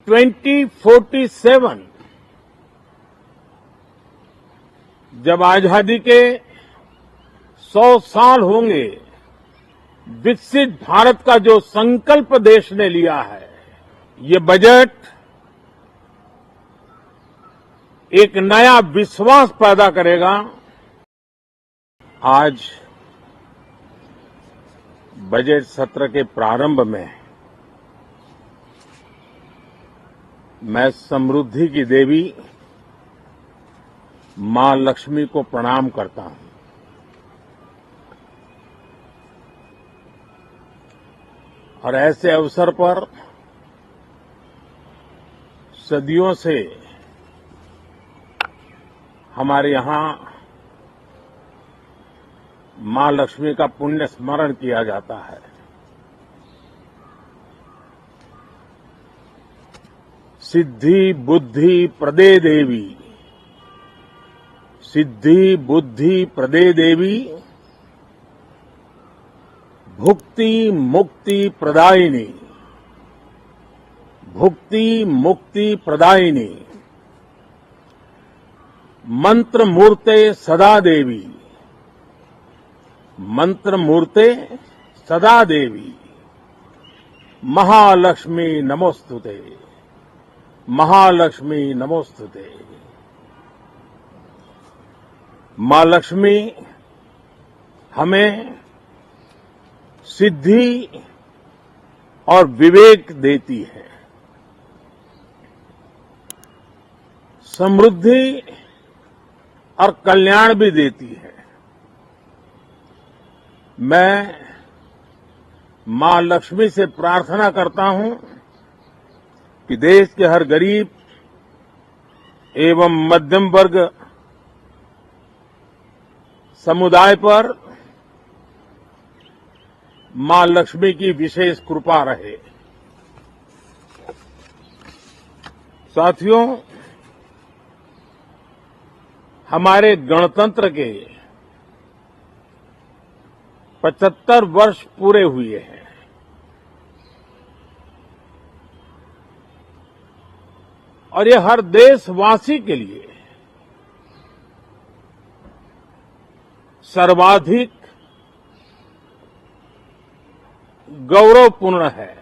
2047 जब आजादी के 100 साल होंगे, विकसित भारत का जो संकल्प देश ने लिया है, ये बजट एक नया विश्वास पैदा करेगा। आज बजट सत्र के प्रारंभ में मैं समृद्धि की देवी मां लक्ष्मी को प्रणाम करता हूं। और ऐसे अवसर पर सदियों से हमारे यहां मां लक्ष्मी का पुण्य स्मरण किया जाता है। सिद्धि बुद्धि प्रदे देवी, सिद्धि बुद्धि प्रदे देवी, भुक्ति मुक्ति प्रदायिनी, भुक्ति मुक्ति प्रदायिनी, मंत्र मूर्ते सदा देवी, मंत्र मूर्ते सदा देवी, महालक्ष्मी नमोस्तुते, महालक्ष्मी नमोस्तुते। मां लक्ष्मी हमें सिद्धि और विवेक देती है, समृद्धि और कल्याण भी देती है। मैं मां लक्ष्मी से प्रार्थना करता हूं कि देश के हर गरीब एवं मध्यम वर्ग समुदाय पर मां लक्ष्मी की विशेष कृपा रहे। साथियों, हमारे गणतंत्र के 75 वर्ष पूरे हुए हैं। और ये हर देशवासी के लिए सर्वाधिक गौरवपूर्ण है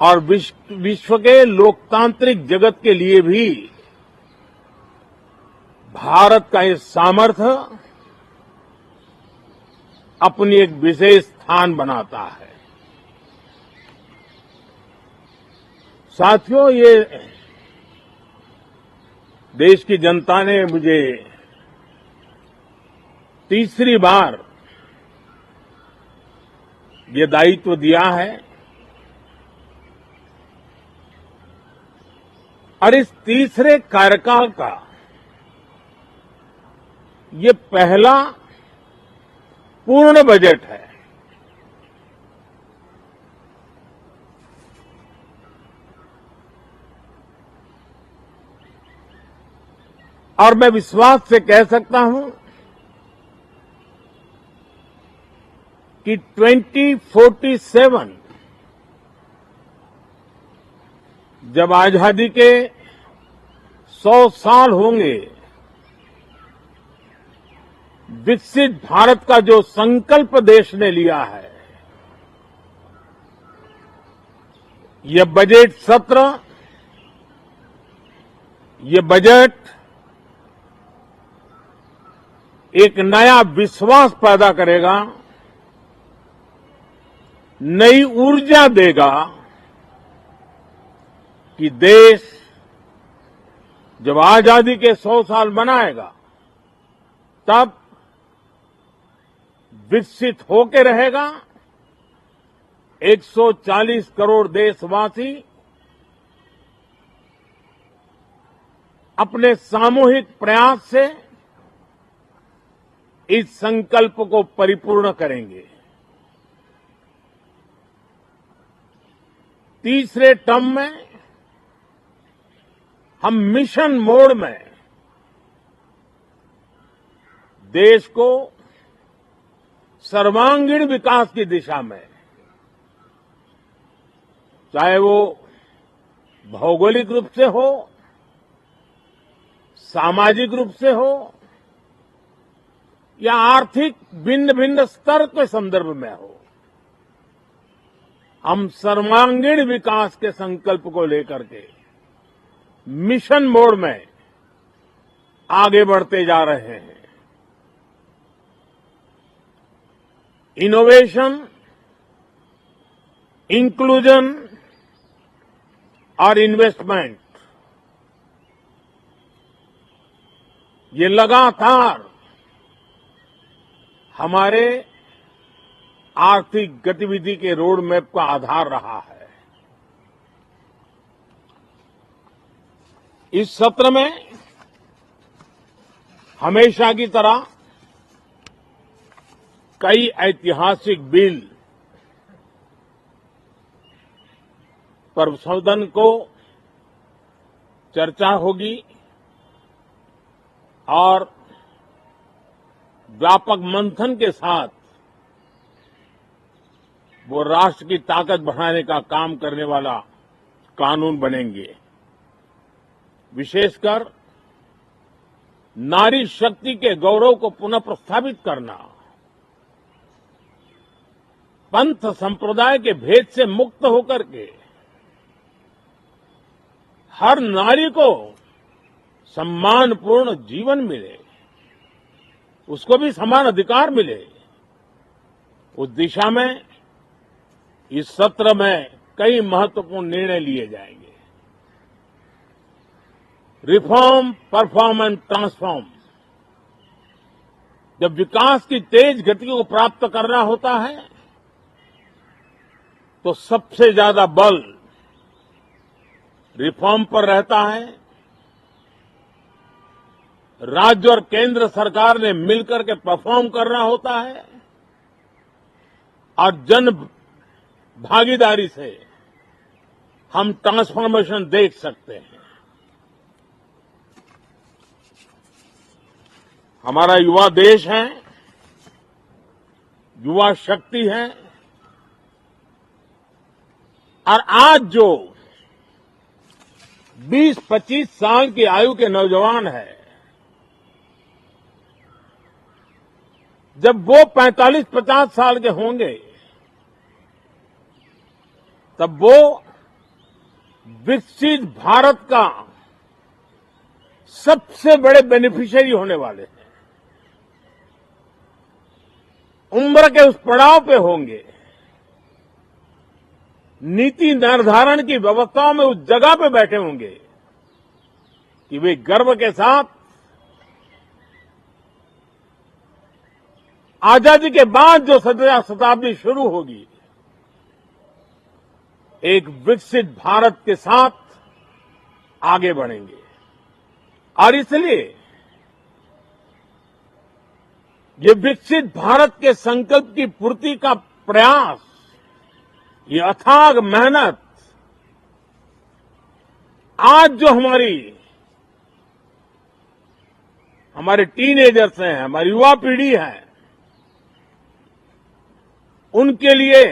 और विश्व के लोकतांत्रिक जगत के लिए भी भारत का ये सामर्थ्य अपनी एक विशेष स्थान बनाता है। साथियों, ये देश की जनता ने मुझे तीसरी बार ये दायित्व दिया है और इस तीसरे कार्यकाल का ये पहला पूर्ण बजट है। और मैं विश्वास से कह सकता हूं कि 2047 जब आजादी के 100 साल होंगे, विकसित भारत का जो संकल्प देश ने लिया है, ये बजट सत्र, ये बजट एक नया विश्वास पैदा करेगा, नई ऊर्जा देगा कि देश जब आजादी के 100 साल मनाएगा तब विकसित होकर रहेगा। 140 करोड़ देशवासी अपने सामूहिक प्रयास से इस संकल्प को परिपूर्ण करेंगे। तीसरे टर्म में हम मिशन मोड में देश को सर्वांगीण विकास की दिशा में, चाहे वो भौगोलिक रूप से हो, सामाजिक रूप से हो या आर्थिक भिन्न भिन्न स्तर के संदर्भ में हो, हम सर्वांगीण विकास के संकल्प को लेकर के मिशन मोड में आगे बढ़ते जा रहे हैं। इनोवेशन, इंक्लूजन और इन्वेस्टमेंट, ये लगातार हमारे आर्थिक गतिविधि के रोड मैप का आधार रहा है। इस सत्र में हमेशा की तरह कई ऐतिहासिक बिल पर सदन को चर्चा होगी और व्यापक मंथन के साथ वो राष्ट्र की ताकत बढ़ाने का काम करने वाला कानून बनेंगे। विशेषकर नारी शक्ति के गौरव को पुनः प्रस्थापित करना, पंथ संप्रदाय के भेद से मुक्त होकर के हर नारी को सम्मानपूर्ण जीवन मिले, उसको भी समान अधिकार मिले, उस दिशा में इस सत्र में कई महत्वपूर्ण निर्णय लिए जाएंगे। Reform, perform and transform. जब विकास की तेज गति को प्राप्त करना होता है तो सबसे ज्यादा बल रिफॉर्म पर रहता है। राज्य और केंद्र सरकार ने मिलकर के परफॉर्म करना होता है और जन भागीदारी से हम ट्रांसफॉर्मेशन देख सकते हैं। हमारा युवा देश है, युवा शक्ति है और आज जो 20-25 साल की आयु के नौजवान हैं, जब वो 45-50 साल के होंगे तब वो विकसित भारत का सबसे बड़े बेनिफिशियरी होने वाले हैं। उम्र के उस पड़ाव पे होंगे, नीति निर्धारण की व्यवस्थाओं में उस जगह पे बैठे होंगे कि वे गर्व के साथ आजादी के बाद जो शताब्दी शुरू होगी, एक विकसित भारत के साथ आगे बढ़ेंगे। और इसलिए ये विकसित भारत के संकल्प की पूर्ति का प्रयास, ये अथाग मेहनत, आज जो हमारे टीनेजर्स हैं, हमारी युवा पीढ़ी है, उनके लिए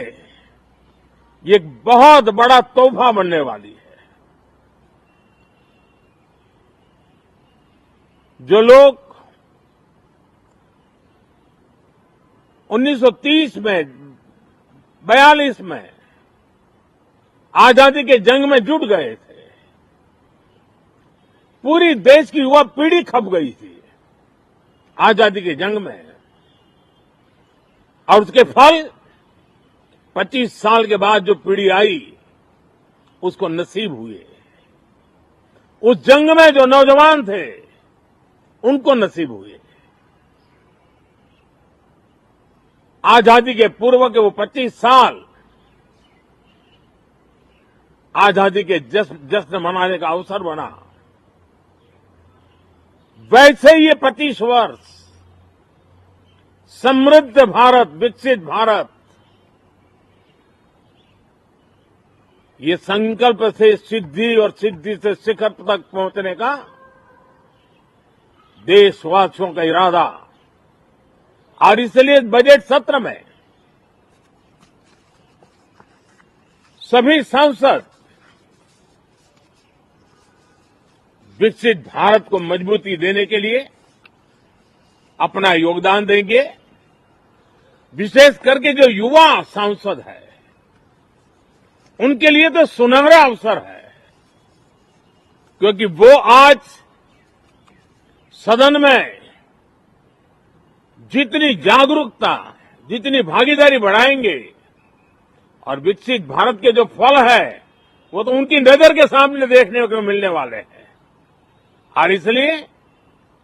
ये एक बहुत बड़ा तोहफा बनने वाली है। जो लोग 1930 में, 42 में आजादी के जंग में जुट गए थे, पूरी देश की युवा पीढ़ी खप गई थी आजादी के जंग में, और उसके फल 25 साल के बाद जो पीढ़ी आई उसको नसीब हुए। उस जंग में जो नौजवान थे उनको नसीब हुए। आजादी के पूर्व के वो 25 साल आजादी के जश्न मनाने का अवसर बना। वैसे ही ये 25 वर्ष समृद्ध भारत, विकसित भारत, ये संकल्प से सिद्धि और सिद्धि से शिखर तक पहुंचने का देशवासियों का इरादा। और इसलिए बजट सत्र में सभी सांसद विकसित भारत को मजबूती देने के लिए अपना योगदान देंगे। विशेष करके जो युवा सांसद है, उनके लिए तो सुनहरा अवसर है, क्योंकि वो आज सदन में जितनी जागरूकता, जितनी भागीदारी बढ़ाएंगे और विकसित भारत के जो फल है वो तो उनकी नजर के सामने देखने को मिलने वाले हैं। और इसलिए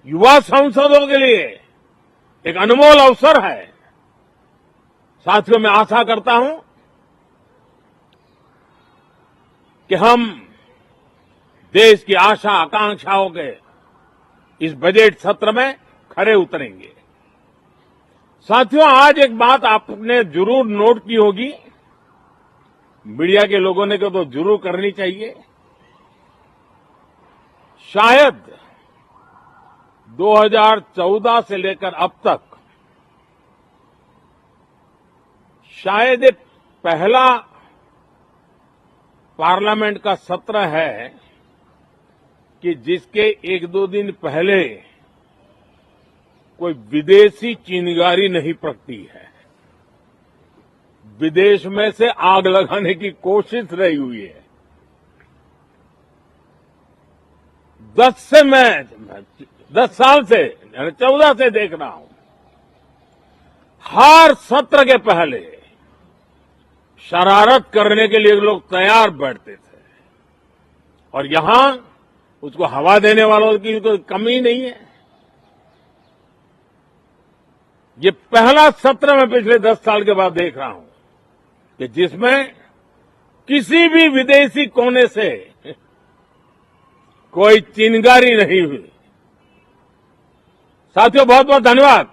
युवा सांसदों के लिए एक अनमोल अवसर है। साथियों, मैं आशा करता हूं कि हम देश की आशा आकांक्षाओं के इस बजट सत्र में खरे उतरेंगे। साथियों, आज एक बात आपने जरूर नोट की होगी, मीडिया के लोगों ने तो जरूर करनी चाहिए। शायद 2014 से लेकर अब तक शायद एक पहला पार्लियामेंट का सत्र है कि जिसके एक दो दिन पहले कोई विदेशी चिंगारी नहीं पड़ती है। विदेश में से आग लगाने की कोशिश रही हुई है। 10 साल से 14 से देख रहा हूं, हर सत्र के पहले शरारत करने के लिए लोग तैयार बैठते थे और यहां उसको हवा देने वालों की कोई कमी नहीं है। ये पहला सत्र मैं पिछले 10 साल के बाद देख रहा हूं कि जिसमें किसी भी विदेशी कोने से कोई चिंगारी नहीं हुई। साथियों, बहुत बहुत धन्यवाद।